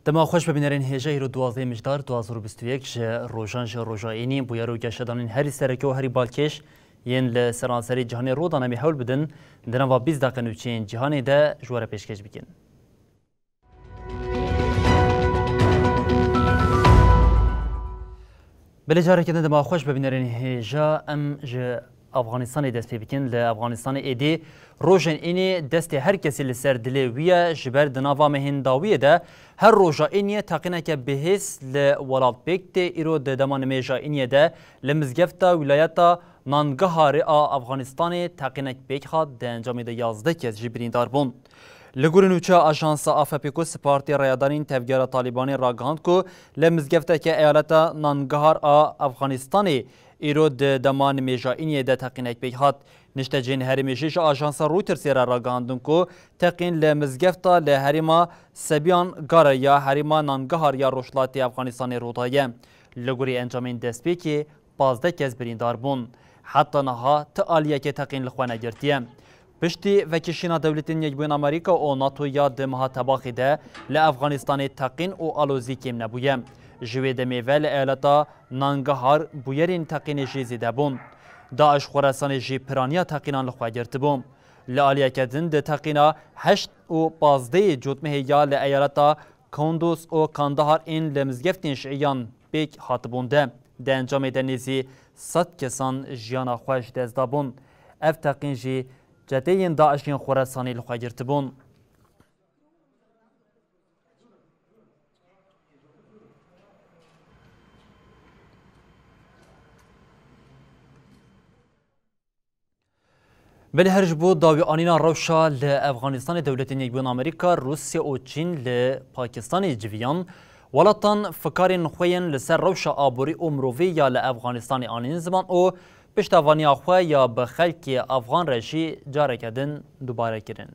دما خوش ببینرین هجه ایرو 12 مجدار 2021 جه روژان جه روژاینی بویا رو گشتدانین هری سرکی و هری بالکش ین لسرانسری جهانی رو دانمی حول بدن دنوا 20 دقیقه نوچین جهانی ده جوار پیشکش بکن. بله جاره که دما خوش ببینرین هجه ام جه افغانستان دست پی بکن لافغانستان ایدی روژن اینی دست هر کسی لسر دلی ویا جبر دناوا مهنداویه ده هر روژا اینی تقینه که بهس لولاد بکت ایرو دمان میجا اینی ده لمزگفتا ولایتا نانگهار افغانستان تقینه بک خاد ده انجام ده 11 کس جبرین دار بون. لگور نوچه آژانس آفپیکو سپارتی رایدارین تفگیر طالبانی راگاند کو لمزگفته که ایالتا نانگهار افغانستانی ایرو دمان میجا اینی ده تقینه بک خاد نشته جین هرمیشش آژانس رویترز را گاندن کو تقین لمزگفتا لهریما سبیان گار یا هریما نانگهار یا روشلاتی افغانستان رودایه لگوری انجامین دست که 15 کس بریندار بون حتی نها تعالیه که تقین لخوانه گرتیه پشتی وکشینا دولتین یکبون امریکا و ناتو یا دمها تباخی ده لافغانستان تقین و آلوزی کم نبویه جوی دمیوه لعالتا نانگهار بویرین تقین جیزیده بون داعش خراسان جی پرانیا تقینان لخوا گرت بوم لعالیه کدن ده تقینا 8 و 15 جوتمه یا لعیالتا کندوز و کاندهار این لمزگفتین شعیان بیک حاطبونده ده انجام دنیزی 100 کسان جیانا خوش دزدابون اف تقین جی جدین داعشین خراسانی لخوا گرت بون ولی هرج بود داوی آنینا روشا لافغانستان دولتین یکبون امریکا روسیه و چین لپاکستان جویان ولاتان فکارین خوین لسر روشا آبوری امروی یا لافغانستان آنین زمان او پشتوانی آخواه یا به خلک افغان رشی جاره کردن دوباره کردن.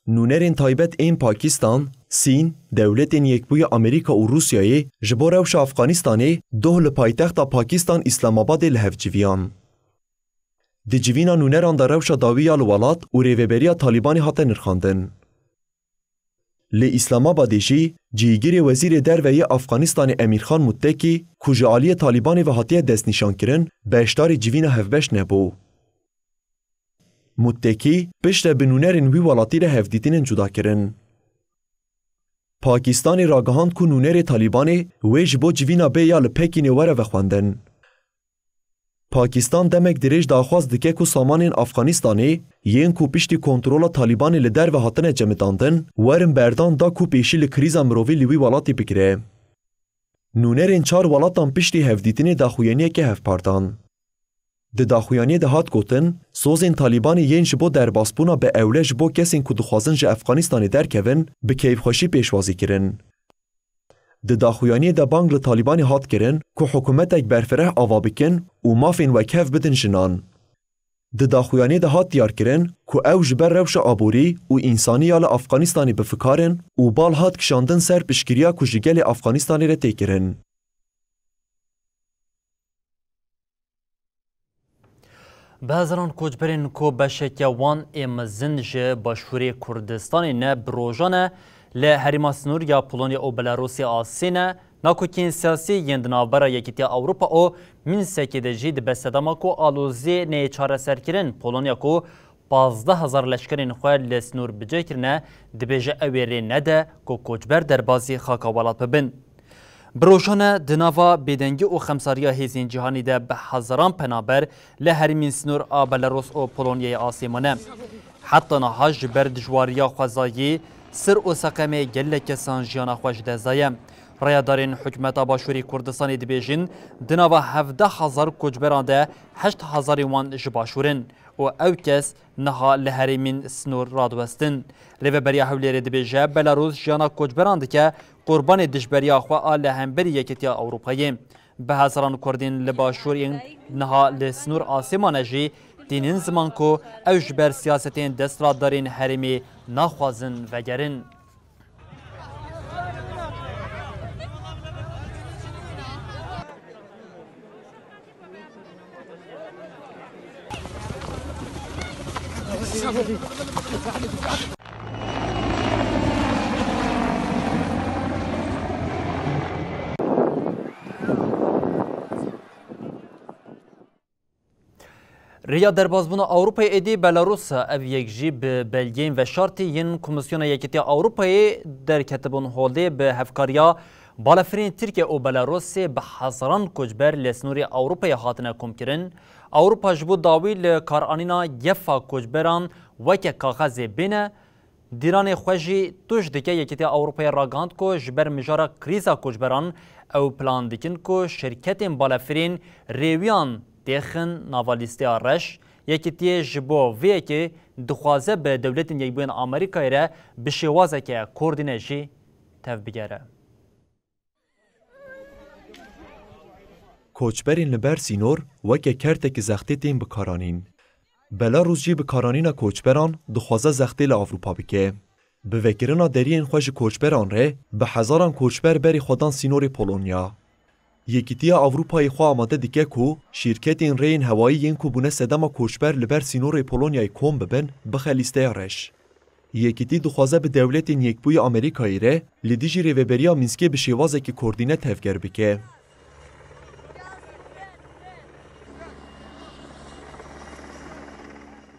نونرین تایبت این پاکستان، سین، دولتین یکبوی امریکا و روسیای جبو روش افغانستانی دوه لپایتخت پاکستان اسلام آباد لحف جویان. دی جوینا نونران در روش داوی الولاد و ریوبریا طالبانی حتی نرخاندن. لی اسلام آبادیشی جیگیر وزیر دروی افغانستان امیرخان متکی کجالی طالبانی و حتی دست نشان کرن به اشتار جوینا هفبش نبو. متکی پشت بنونرین وی ولاتی را هفدیتین جدا کرن. پاکستان راگهاند که نونر طالبانی ویج بو جوینا به یا لپکی نوره و خواندن. پاکستان دمک دریج داخواست دکه که سامان افغانستانی یین که پشتی کنترول طالبانی لدر و حاطن جمعداندن ورم بردان دا که پیشی لکریز امروی لیوی ولاتی بگیره. نونرین 4 ولاتان پشتی هفدیتین داخویانیه که هف پاردان. ده داخویانی ده هات گوتن سوزین طالبانی ین جبو در باسپونا به اوله جبو کسین که دخوازن جه افغانستانی در کون به کیف خوشی پیشوازی کرن. ده داخویانی ده بانگ طالبانی هات کرن که حکومت اک برفره آوا بکن و مافین و کف بدن جنان. ده داخویانی ده هات دیار کرن که او جبر روش آبوری و انسانی آل افغانستانی بفکارن و بال هات کشاندن سر پشکریا که جگل افغانستانی را تیکرن. بازران کوچبرین کو بشکه وان امزنج باشوری کردستانی نه بروژانه ل هریما سنور یا پولونیا او بلاروسی آسینه ناکوکین سیاسی یندنابرا یکیتی اوروپا او من سکیدجی د بسداما کو آلوزی نه چاره سرکرین پولونیا کو 15000 لشکرین خواه لسنور بجه کرنه دبیجه اویری نده کو کوچبر در بازی خاکاوالات ببین. بروژانه دناوا بیدنگی و خمساریا هیزین جهانی ده به هزاران پنابر لهرمین سنور آ بلاروس و پولونیای آسیمانه. حتی نهاج بر دجواریا خوزایی سر و سقمه گله کسان جیانا خوش دزایه. رایدارین حکمت باشوری کردستانی دبیجین دناوا 17000 کوچبران ده 8000 وان جباشورن و او کس نها لهریمین سنور رادوستن. ریوبریا هولیر دبیجه بلاروس جانا کوچبران دکه قربان دشبریا خوا آل همبری یکتیا اوروپایی. به هزاران کردین لباشور این نها لسنور آسیمان جی دینین زمان کو او جبر سیاستین دست را دارین هریمی نخوازن وگرن. ریا دربازبونا اروپای ایدی بلاروس او یک جی به بلگین و شرطی ین کمیسیون یکیتی اروپای در کتبون هولده به هفکاریا بالافرین ترکیه و بلاروس به هزاران کجبر لسنوری اروپای هاتنه کم کرن. اروپا جبو داوی لکارانینا یفا کجبران وکه کاغذ بینه دیران خوشی توش دکه یکیتی اروپای راگاند کو جبر مجارا کریزا کجبران او پلان دکن کو شرکت بالافرین ریویان دیخن ناوالیستی آرش یکیتی جبو وی که دخوازه به دولت یکبوین آمریکایی را بشوازه که کوردینجی تف بگره. کوچبرین لبر سینور وکه کرتک زختی تیم بکارانین. بلاروس جی بکارانین کوچبران دخوازه زختی لأوروپا بکه. به وکرنا درین خوش کوچبران ره به هزاران کوچبر بری خودان سینور پولونیا. یکیتی اروپای خو آماده دیگه کو شرکتین رین هوایی ین کو بونه سدما کوچبر لبر سینور پولونیای کوم ببن بخلیسته رش. یکیتی دخوازه به دولتین یکبوی آمریکایی ره لیدیجی ریوبریا مینسکی به شیوازه که کوردینه تفگر بکه.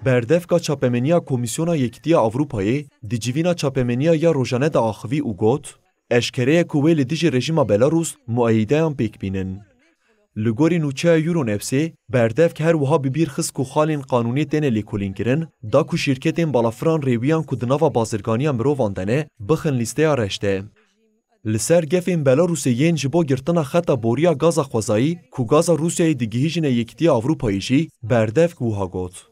بردفکا چاپمنیا کمیسیونا یکیتی اروپایی دیجیوینا چاپمنیا یا روزانه دا آخوی او گوت اشکره کوه لیدیج رژیم بلاروس معایده هم پیک بینن. لگوری نوچه یورو نفسی بردف که هر وها ببیر خس کو خالین قانونی تینه لیکولین کرن دا کو شرکتین بالافران ریویان کو دناوا بازرگانی هم رو واندنه بخن لیسته رشته. لسر گفین بلاروس ین جبو گرتنا خطا بوریا گازا خوزایی کو گازا روسیای دیگهیجن یکتی اروپایی جی بردف که وها گوت.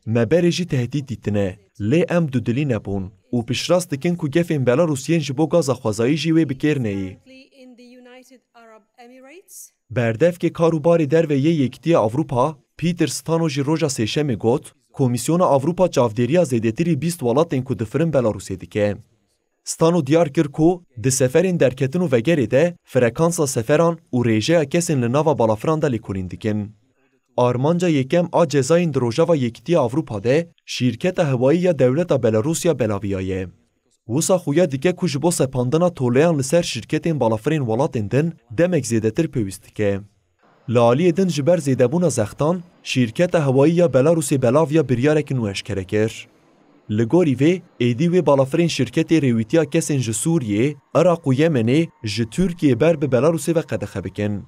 مبری جی تهدید دیتنه لی ام دودلی نبون و پیشراست دکن کو گفین بلاروس ین جبو گازا خوزایی جیوی بکر نهی. بردف که کاروباری در و یکتی اروپا پیتر ستانو جی روژا سیشم گوت کمیسیون اروپا چافدیریا زیدتری 20 ولاتین کو دفرن بلاروسی دیکه. ستانو دیار کر کو د سفرین درکتن و وگری ده فرکانسا سفران و ریجه کسین لناوا بالافران ده لیکولین دیکن. آرمانجا یکم آ جزاین دروژا و یکتی اروپا ده شرکت هوایی یا دولت بلاروسیا بلاویایه. وسا خویا دیگه کش با سپاندنا تولیان لسر شرکتین بالافرین ولاتین دن دمک زیده تر پیوست که. لالی دن جبر زیده بونا زختان شرکت هوایی یا بلاروسی بلاویا بریارک نوش کرکر. لگوری وی ایدی وی بالافرین شرکت ریویتیا کسین ج سوریه، عراق و یمنی ج ترکیه بر به بلاروسی و قدخه بکن.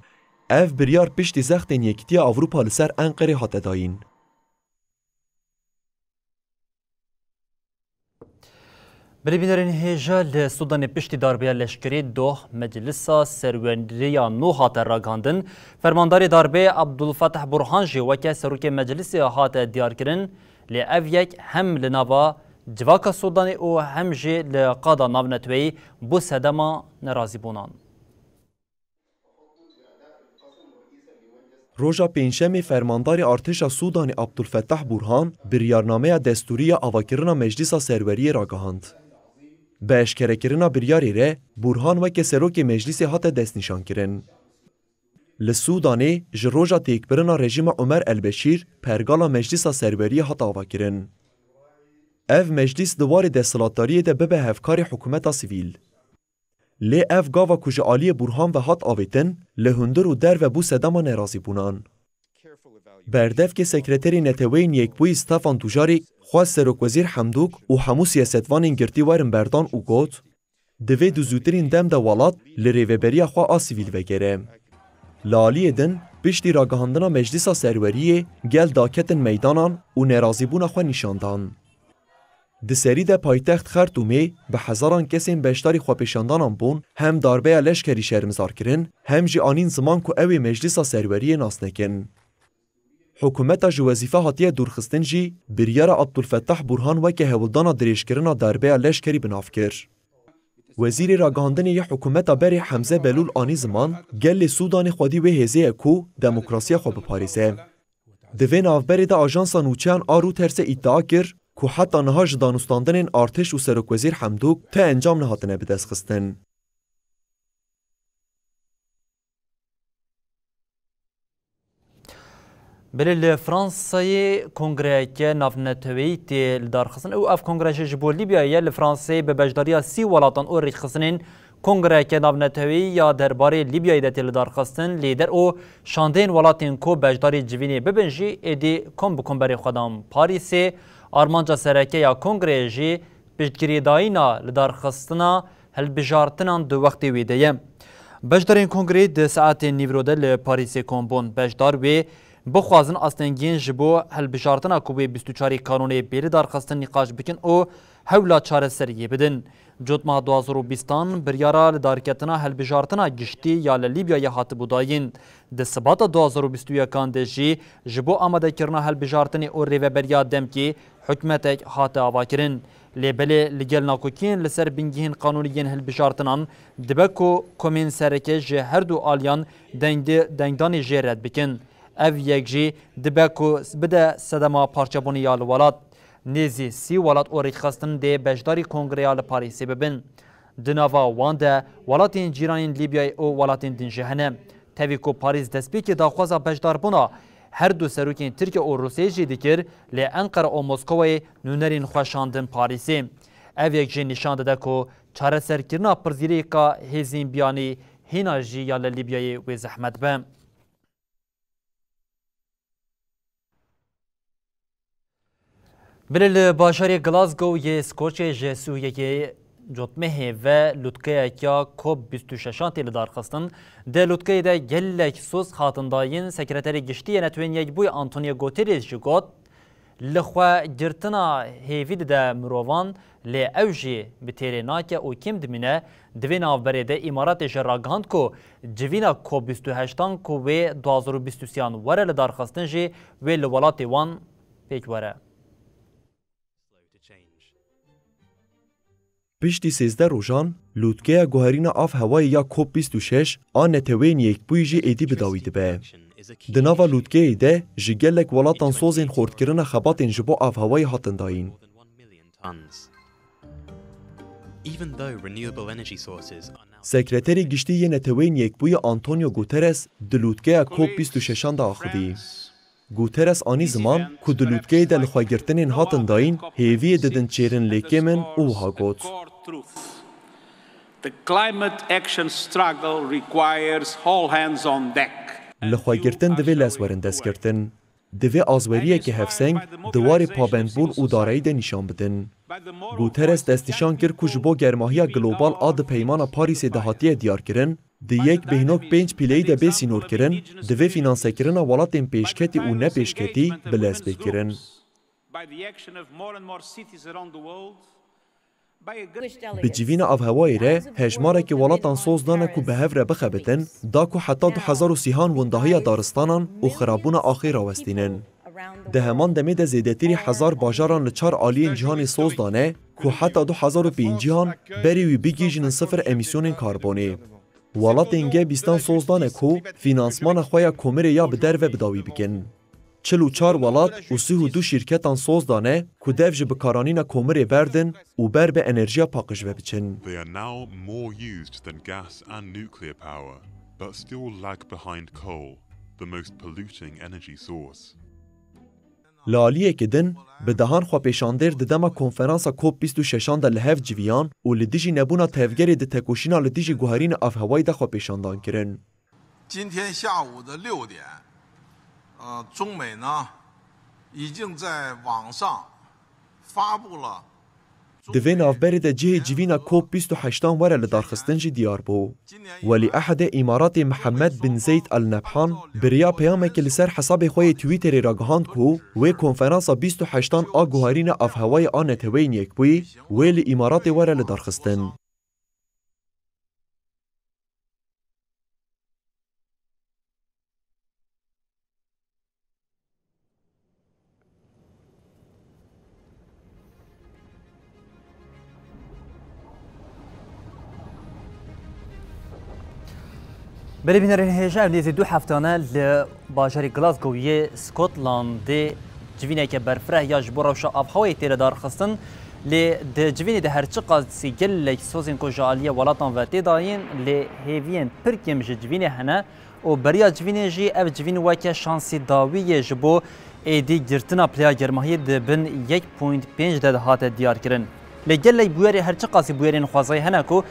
اف بریار پشتی زختین یکتی اروپا لسر انقره هات داین. بربینرین هیجا لسودان پشتی داربیا لشکری دو مجلسا سروندریا نو هات راگاندن فرمانداری داربه عبدالفتح برهان جی وکه سروک مجلسی هات دیار کرن لی اف یک هم لناوا جواکا سودانی او هم جی لقادا ناونتوی بو سدما نرازی بونان. روژا پینشمی فرمانداری ارتش سودان عبدالفتح برهان بریارنامه دستوری آواکرنا مجلس سروری را گهاند. به اشکره کرنا بریاری ره برهان وکه سروک مجلس هات دست نشان کرن. لسودانی جروجا تیکبرنا رژیم عمر البشیر پرگالا مجلس سروری هات آواکرن. اف مجلس دوار دستلاتداری ده به هفکار حکومت سیویل. لی اف گاوا کج آلی برهان و هات آویتن لهندر و در و بو سدما نرازی بونان. بردف که سکرتری نتوین یک بوی استفان توجاری خواست سروک وزیر حمدوک و همو سیاستوان انگرتی وارن بردان او گوت دوی دو زودترین دم ده والات لریوبریا خواه آسیویل وگره. لالی دن پشتی راگهاندنا مجلس سروریه گل داکتن میدانان و نرازی بونا خواه نشاندان. د سری ده پایتخت خرطومی به هزاران کسین بشتاری خواه پیشاندانان بون هم داربه لشکری شرمزار کرن هم جی آنین زمان که اوی مجلس سروری ناس نکن. حکومتا ji wezîfe hatiye dûrxistin jî biryara Abdulfettah Burhan weke hewildana dirêjkirina derbeya leşkerî binav kir. Wezîrê ragihandinê ya hikûmeta berê Hemze Belûl anî ziman gelê Sûdanê xwedî wê hêzê ye ku demokrasiya xwe biparêze. Di vê navberê de ajansa nûçeyan a Reutersê îddia kir ku heta niha ji danûstandinên artêş û Serokwezîr Hemdûk te encam nehatine bidestxistin. Belê Fransayê kongreyeke navneteweyî tê li darxistin û ev kongre ji bo Lîbyayê li Fransayê bi bejdariya 30 welatan û rêxistinên kongreyeke navneteweyî ya derbarê Lîbyayê de tê li darxistin lêder û şandeyên welatên ku bejdarê civînê bibin jî êdî kom bi komberê xwe dan Parîsê armanca sereke ya kongreyê jî piştgirêdayîna li darxistina hilbijartinan di wextê wê de ye. Bejdarên kongrê di saetên nîvro de li Parîsê kombûn. Bejdar wê bixwazin astengiyên ji bo hilbijartina ku wê 24 kanûnê bêrî darxistin nîqaş bikin û hewla çareseriyê bidin. Cotmeha 2020 biryara li darketina hilbijartina giştî ya li Lîbyayê hatibû dayîn. Di sibata 2021 de jî ji bo amadekirina hilbijartinê û rêveberiya demkê hikûmetek hate avakirin. Lêbelê li gel nakokiyên li ser bingehên kanûniyên hilbijartinan dibe ku komên sereke ji her du aliyan dengdanê jê red bikin. Ev yek jî dibe ku bide sedema parçebûnê ya li welat. Nêzî 30 welat û rêxistin dê bejdarî kongreya li Parîsê bibin. Di nava wan de welatên cîranên Lîbyayê û welatên din jî hene. Tevî ku Parîs destpêkê daxwaza bejdarbûna her du serokên Tirkiye û Rûsyayê jî dikir lê Enqere û Moskowayê nûnerên xwe şandin Parîsê. Ev yek jî nîşan dide ku çareserkirina pirzîrêka hêzên biyanî hêna jî ya li Lîbyayê wê zehmet be. Bilê li bajarê Glasgow yê Skoçyayê ji Sûriyeyê cotmehê ve lûtkeyeya COP26 tê li darxistin. Di lûtkeyê de gelek soz hatin dayîn sekreterê giştî Netewên Yekbûyî Antonio Guterres jî got li xwe girtina hêvî dide mirovan lê ew jî bi têrê nake û kêm dimîne divê navberê de îmaratê ji ragihand ku civîna COP28 ku wê 2023 were li darxistin jî wê li welatê wan pêk were. Piştî 13 rojan, lûtkeya guherîna av hewayê ya COP26 a Netewên Yekbûyî jî êdî bi dawî dibe. Di nava lûtkeyê de ji gelek welatan sozên xortkirina xebatên ji bo av hewayê hatin dayîn. Sekreterê giştî yê Netewên Yekbûyî Antonio Guterres di lûtkeya COP26 de axivî. Guterres anî ziman ku di lûtkeyê de li xwegirtinên hatin dayîn hêviyê didin çêrin lêkê min û wiha got. Li xwegirtin divê lezwerin destgirtin. Divê azweriyekê hevseng diwarê pabendbûn û dareyî de nîşan bidin. Guterres destnîşan kir ku ji bo germahiya global a di peymana Parîsê de hatiye diyarkirin, di yek bêhnok 5 pîleyî de bê sînorkirin, divê fînansekirina welatên pêşketî û nepêşketî bi lez bêkirin. Bi civîna avhewayê re hejmarekî welatan soz dane ku bi hev re bixebitin, da ku heta 2030 windahiya daristanan û xirabûna axê rawestînin. Di heman demê de zêdetirî hezar bajaran li 4 aliyên cîhanê soz dane ku heta 2050 berî wî bigîjinin sıfır emîsyonên karbonê. Welatên G20 soz dane ku fînansmana xwe ya komerê ya bi derve bidawî bikin. 44 welat û 32 şîrketan soz dane ku dev ji bikaranîna komerê berdin û ber bi enerjiya paqij ve biçin. They are now more used than gas and nuclear power, but still lag behind coal, the most polluting energy source. Li aliyekê din, bi dehan xwepêşandêr di dema konferansa COP26 de li hev civiyan û li dijî nebûna tevgerê di tekoşîna li dijî guherîna avhewayî de xwepêşandan kirin. 今天下午的6点，中美呢已经在网上发布了。Di vê navberê de cihê civîna COP28 were li darxistin jî diyar bû. Welî Ehedê Îmaratê Mihemed bin Zeyd Al Nabhan biriya peyamekê li ser hesabê xwe yê Twitterê ragihand ku wê konferansa 28 a guherîna avhewayê a Netewên Yekbûyî wê li Îmaratê were li darxistin. بله بینرین هجا نیز دو هفتانه لباجری گلاسگوی اسکاتلند جوینه که برفره یا جبروش آبهوای تیره دار خستن لی د جوینه ده هرچی قاضی گل لی سوزین کو جالیه ولاتان و تداین لی هیوین پرکیم جوینه هنه و بریا جوینه جی اف جوین وکه شانسی داوی جبو ایدی گرتنا پلیا گرماهی دبن 1.5 ده هات دیار کرن لی گل لی بویری هرچی قاضی بویرین خوازای هنه کو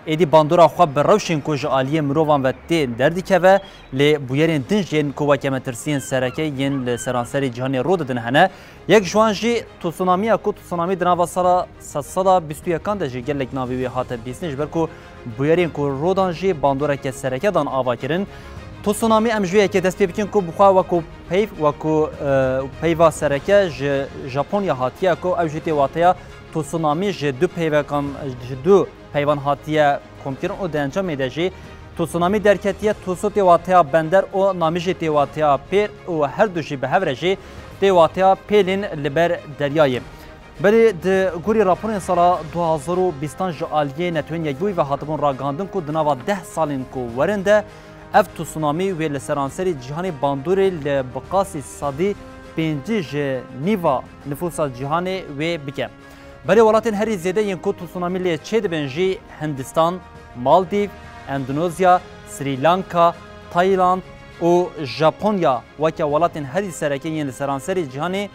ایدی باندورا خواب بر روشن کو جالیه مروان و تی دردی که و لی بویرین دنجین کو وکه مترسین سرکه ین لسرانسری جهانی رود دن هنه یک جوانجی تو سونامی کو تو سونامی دنوا سالا 21 کاند جی گلک ناوی هات بیسنج برکو بویرین کو رودانجی باندورا که سرکه دان آوا کرن تو سونامی امجویه که دست بکن کو بخوا وکو پیف وکو پیوا سرکه ژاپنیا هاتیه کو اوجتی واتیا تو سونامی ج دو پیوا کان دو پیوان هاتیه کمکرن او دنجا میدهجی تو سونامی درکتیه تو سوتی واتیا بندر او نامیجی تی واتیا پیر او هر دوشی به هورجی تی واتیا پیلین لبر دریای بله د گوری راپورین سالا 2020 جالیه نتوین یک بوی و هاتبون راگاندن کو دنوا 10 سالین کو ورنده اف تو سونامی و لسرانسری جهانی باندوری لبقاسی صادی 5 نیوا نفوس جهانی و بکه بله ولاتین هری زیده این کو تو سونامی لی چه دبنجی هندستان، مالدیو، اندونزیا، سریلانکا، تایلند و ژاپنیا وکه ولاتین هری سرکی این لسرانسری جهانی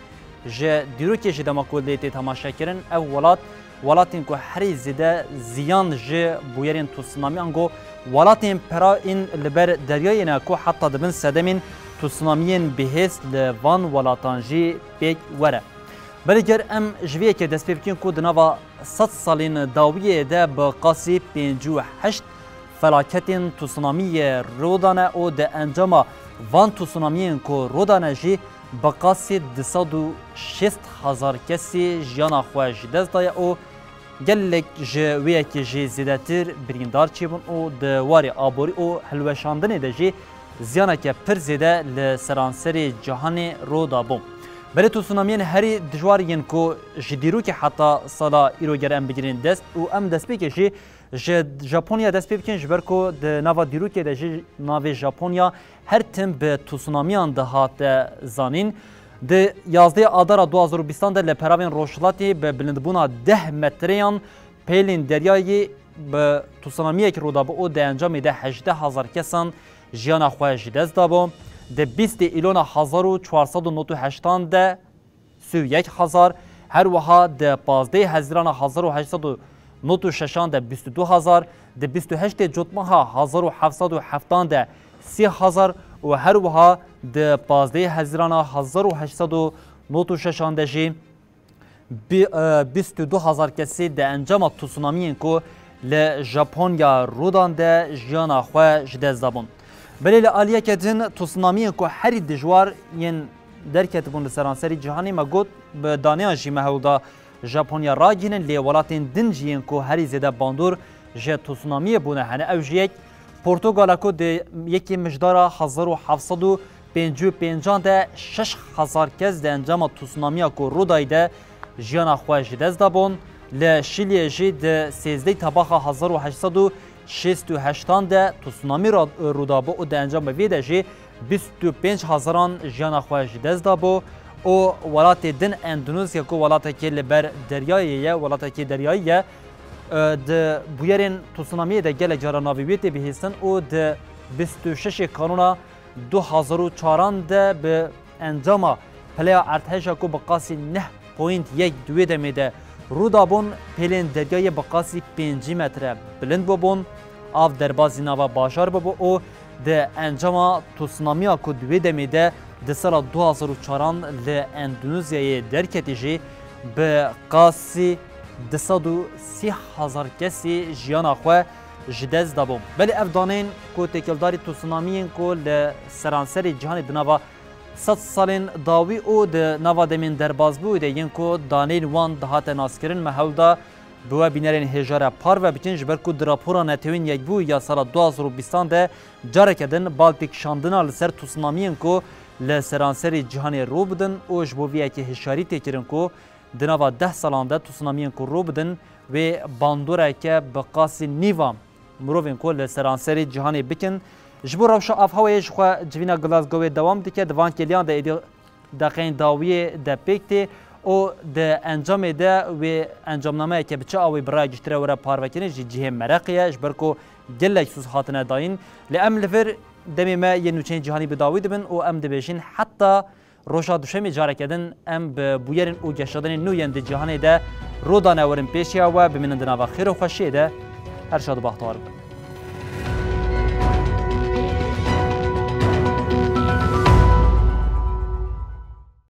ج دیروکی ج دماکودیتی تماشا کرن او ولاتین کو هری زیده زیان ج بویرین تو سونامی انگو ولاتین پرا این لبر دریای نکو حتی دبن سدمین تو سونامیین بهست لوان ولاتانجی بیگ وره بلگر ام جویه که دست بکن کو دنوا 100 سالین داویه ده با قاسی 58 فلاکتین تو سونامی رودانه او ده انجام وان تو سونامیین کو رودانه جی با قاسی 260,000 کسی جانا خواهش دست دایه او گلک جویه که جی زیدتر بریندار چی بون او دواری آبوری او حلوشاندنی ده جی زیانه که پر زیده لسرانسری جهانی رو دابون بله تو سونامیین هری دجوارین کو جدیرو که حتی سالا ایروگر ام بگیرین دست و ام دست بکشی ژاپنیا دست بکن جبر کو د نوا دیرو که د ناو ژاپنیا هر تم به تو سونامیان ده هات زانین د 11 آذر 2020 ده لپراوین روشلاتی به بلندبونا 10 متریان پیلین دریایی به تو سونامی که رودا به او ده انجام ده 18,000 کسان جیانا خواهش دست دابو د 20 ایلون 1498 ده 31,000 هر وها د 15 هزاران 1896 ده 22,000 د 28 جوتمها 1707 ده 30,000 و هر وها د 15 هزاران 1896 ده جی 22,000 کسی ده انجام تسونامی کو ل ژاپنیا رودان ده جیانا خو جده زبون بله عالیه کدن تسونامی کو هر دجوار ین درکت بون سرانسری جهانی مگوت به دانیان جی مهودا ژاپنیا راگینن لی ولاتین دنجین کو هر زده باندور ژ تسونامی بونه هنه او جیک پرتغال کو د یکی مجدار 1755 ده 6,000 کس ده انجام تسونامی کو رودایده جیانا خواهش دست دابون ل شیلی جی د 13 تباخ 1868 ده تسونامی رودابو او د انجام ویده جی 25,000 جیانا خواهش دست دابو او ولات دن اندونزیا کو ولات که لبر دریاییه ولات که دریاییه د بویرین تسونامی ده گل جاراناویویتی بهستن او د 26 کانونا 2004 ده به انجام پلیا ارتشا کو بقاسی 9.1 دوی دمیده رودابون پلین دریای بقاسی 5 متر بلند ببون آف دربازی نوا باشار ببو او ده انجام تسونامیا کو دوی دمیده ده سال 2004 ل اندونزیای درکتی جی به قاسی 230,000 کسی جیانا خو جدز دابون بلی افدانین کو تکلداری تسونامین کو ل سرانسری جهان دنوا 100 سالین داوی او د نوا دمین درباز بوده ین کو دانیل وان دهات ناسکرین محولدا بو بینرین هجاره پار و بتین جبر کو دراپورا نتوین یک بو یا سال 2020 ده جارکدن بالتیک شاندنا لسر تسونامین کو لسرانسری جهان رو بدن او جبویه که هشاری تکرین کو دنوا 10 سالان ده تسونامین کو رو بدن و باندوره که بقاسی نیوام مروین کو لسرانسری جهان بکن ji bo rewşa avhewayê ji xwe civîna Glasgowê dewam dike di van keliyan de êdî daqeyên dawiyê de pêk tê û di encamê de wê encamnameyeke bi çi awê bi raya giştire were parvekirin jî cihê mereqiye ji ber ku gelek sûz hatine dayîn lê em li vir demê me yên nûçeyên cîhanî bi dawî dibin û em dibêjin heta roja duşemê careke din em bi bûyerên û geşadanên nû yên di cîhanê de roda newerin pêşiya we bimînin di nava xêr û xweşiyê de her şad û baxtewar bin.